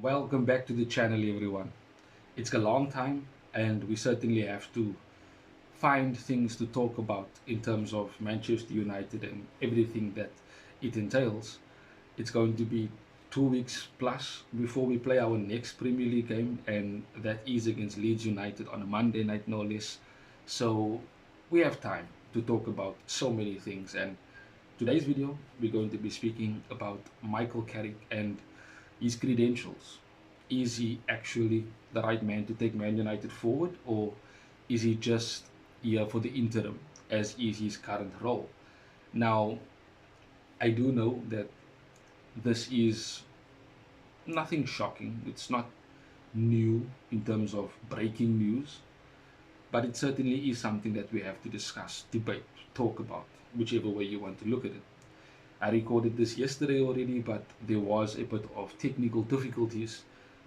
Welcome back to the channel, everyone. It's a long time, and we certainly have to find things to talk about in terms of Manchester United and everything that it entails. It's going to be 2 weeks plus before we play our next Premier League game, and that is against Leeds United on a Monday night, no less. So we have time to talk about so many things. And today's video, we're going to be speaking about Michael Carrick and his credentials. Is he actually the right man to take Man United forward, or is he just here for the interim, as is his current role? Now, I do know that this is nothing shocking. It's not new in terms of breaking news, but it certainly is something that we have to discuss, debate, talk about, whichever way you want to look at it. I recorded this yesterday already, but there was a bit of technical difficulties.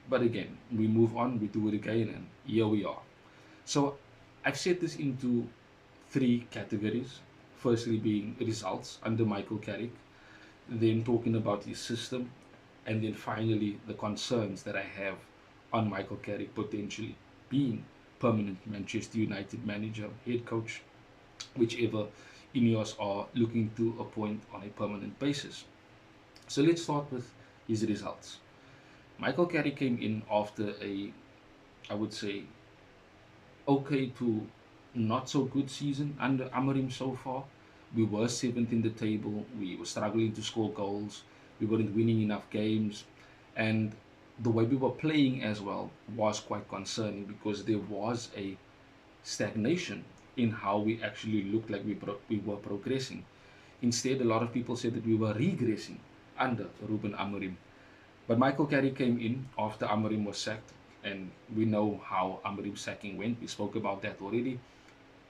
But again, we move on, we do it again, and here we are. So I've set this into three categories. Firstly, being results under Michael Carrick, then talking about his system, and then finally the concerns that I have on Michael Carrick potentially being permanent Manchester United manager, head coach, whichever Ineos are looking to appoint on a permanent basis. So let's start with his results. Michael Carey came in after I would say, okay to not so good season under Amorim so far. We were seventh in the table. We were struggling to score goals. We weren't winning enough games, and the way we were playing as well was quite concerning because there was a stagnation in how we actually looked like we were progressing. Instead, a lot of people said that we were regressing under Ruben Amorim. But Michael Carey came in after Amorim was sacked, and we know how Amorim's sacking went. We spoke about that already.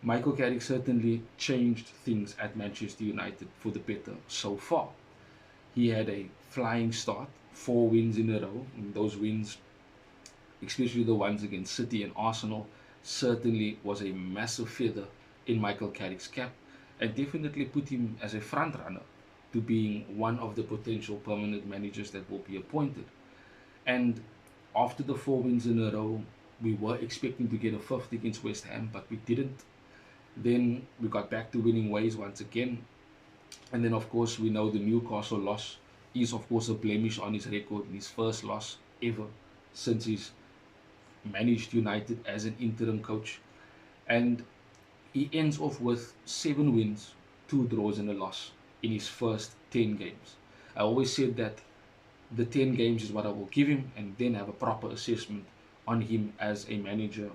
Michael Carrick certainly changed things at Manchester United for the better so far. He had a flying start, 4 wins in a row. And those wins, especially the ones against City and Arsenal, certainly was a massive feather in Michael Carrick's cap and definitely put him as a front runner to being one of the potential permanent managers that will be appointed. And after the 4 wins in a row, we were expecting to get a fifth against West Ham, but we didn't. Then we got back to winning ways once again. And then, of course, we know the Newcastle loss is, of course, a blemish on his record, his first loss ever since he's managed United as an interim coach. And he ends off with 7 wins, 2 draws, and a loss in his first 10 games. I always said that the 10 games is what I will give him and then have a proper assessment on him as a manager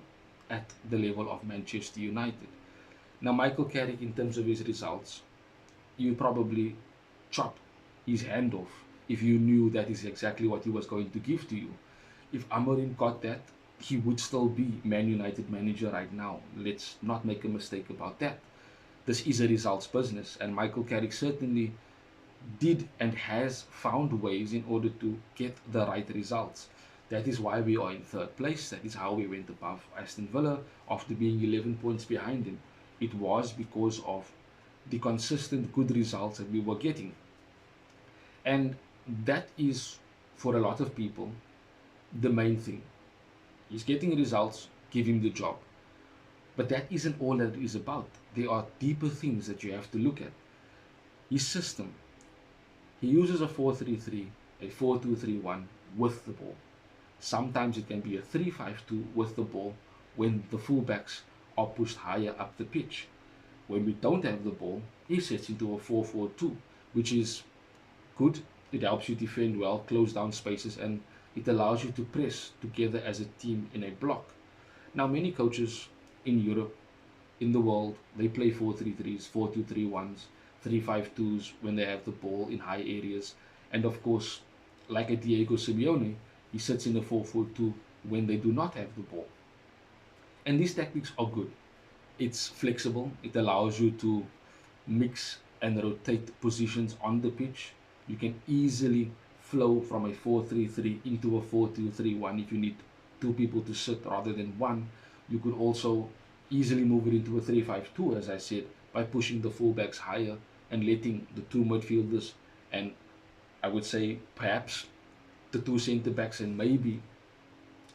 at the level of Manchester United. Now, Michael Carrick, in terms of his results, you probably chop his hand off if you knew that is exactly what he was going to give to you. If Amorim got that, he would still be Man United manager right now. Let's not make a mistake about that. This is a results business, and Michael Carrick certainly did and has found ways in order to get the right results. That is why we are in third place. That is how we went above Aston Villa after being 11 points behind him. It was because of the consistent good results that we were getting. And that is, for a lot of people, the main thing. He's getting results, give him the job. But that isn't all that it is about. There are deeper things that you have to look at. His system. He uses a 4-3-3, a 4-2-3-1 with the ball. Sometimes it can be a 3-5-2 with the ball when the fullbacks are pushed higher up the pitch. When we don't have the ball, he sets into a 4-4-2, which is good. It helps you defend well, close down spaces, and it allows you to press together as a team in a block. Now, many coaches in Europe, in the world, they play 4-3-3s, 4-2-3-1s, 3-5-2s when they have the ball in high areas. And of course, like a Diego Simeone, he sits in a 4-4-2 when they do not have the ball. And these tactics are good. It's flexible. It allows you to mix and rotate positions on the pitch. You can easily flow from a 4-3-3 into a 4-2-3-1 if you need two people to sit rather than one. You could also easily move it into a 3-5-2, as I said, by pushing the fullbacks higher and letting the two midfielders and I would say perhaps the two centre backs and maybe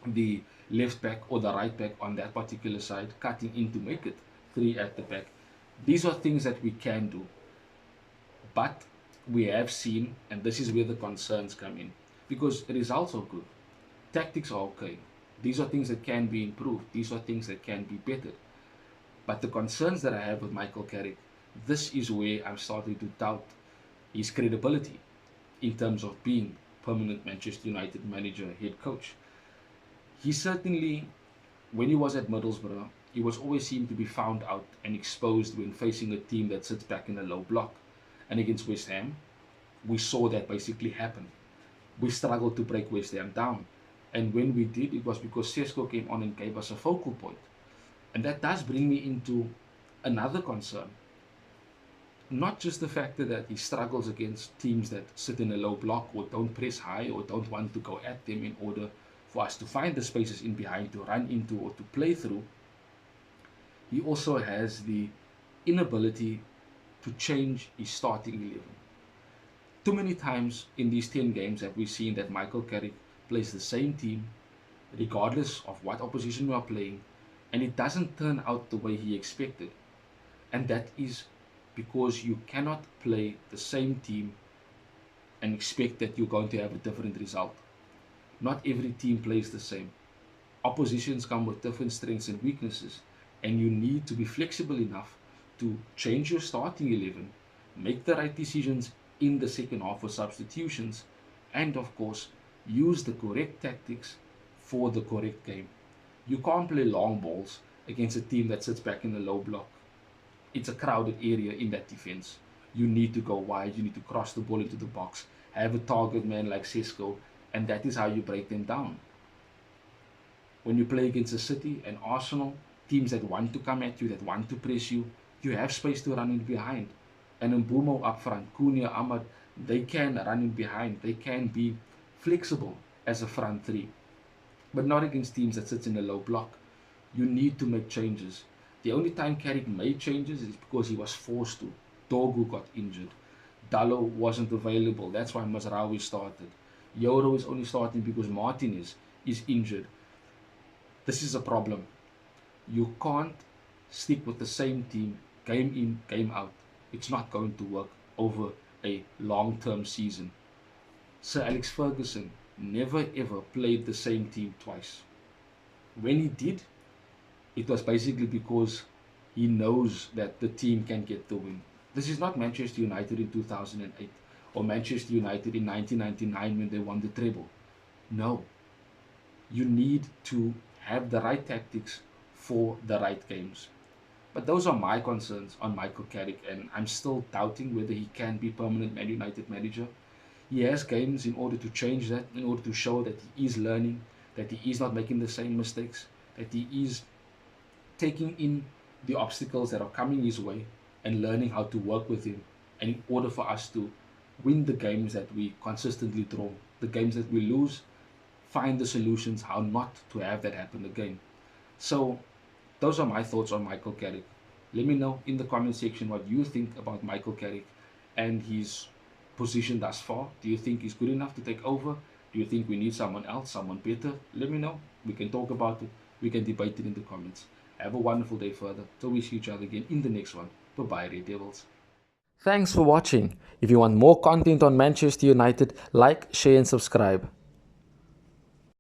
the left back or the right back on that particular side, cutting in to make it three at the back. These are things that we can do, but we have seen, and this is where the concerns come in, because results are good, tactics are okay. These are things that can be improved. These are things that can be bettered. But the concerns that I have with Michael Carrick, this is where I'm starting to doubt his credibility in terms of being permanent Manchester United manager, head coach. He certainly, when he was at Middlesbrough, he was always seemed to be found out and exposed when facing a team that sits back in a low block. And against West Ham, we saw that basically happen. We struggled to break West Ham down. And when we did, it was because Sesko came on and gave us a focal point. And that does bring me into another concern. Not just the factor that he struggles against teams that sit in a low block or don't press high or don't want to go at them in order for us to find the spaces in behind to run into or to play through. He also has the inability to change his starting 11. Too many times in these 10 games have we seen that Michael Carrick plays the same team regardless of what opposition we are playing, and it doesn't turn out the way he expected. And that is because you cannot play the same team and expect that you're going to have a different result. Not every team plays the same. Oppositions come with different strengths and weaknesses, and you need to be flexible enough to change your starting 11, make the right decisions in the second half for substitutions, and of course, use the correct tactics for the correct game. You can't play long balls against a team that sits back in the low block. It's a crowded area in that defense. You need to go wide, you need to cross the ball into the box, have a target man like Sesko, and that is how you break them down. When you play against a City and Arsenal, teams that want to come at you, that want to press you, you have space to run in behind. And Mbumo up front, Cunha, Ahmad, they can run in behind. They can be flexible as a front three. But not against teams that sits in a low block. You need to make changes. The only time Carrick made changes is because he was forced to. Dogu got injured. Dallo wasn't available. That's why Mazraoui started. Yoro is only starting because Martinez is injured. This is a problem. You can't stick with the same team game in, game out. It's not going to work over a long-term season. Sir Alex Ferguson never ever played the same team twice. When he did, it was basically because he knows that the team can get the win. This is not Manchester United in 2008 or Manchester United in 1999 when they won the treble. No. You need to have the right tactics for the right games. But those are my concerns on Michael Carrick, and I'm still doubting whether he can be permanent Man United manager. He has games in order to change that, in order to show that he is learning, that he is not making the same mistakes, that he is taking in the obstacles that are coming his way and learning how to work with him. And in order for us to win the games that we consistently draw, the games that we lose, find the solutions how not to have that happen again. So those are my thoughts on Michael Carrick. Let me know in the comment section what you think about Michael Carrick and his position thus far. Do you think he's good enough to take over? Do you think we need someone else, someone better? Let me know. We can talk about it. We can debate it in the comments. Have a wonderful day further. Till we see each other again in the next one. Bye-bye, Red Devils. Thanks for watching. If you want more content on Manchester United, like, share and subscribe.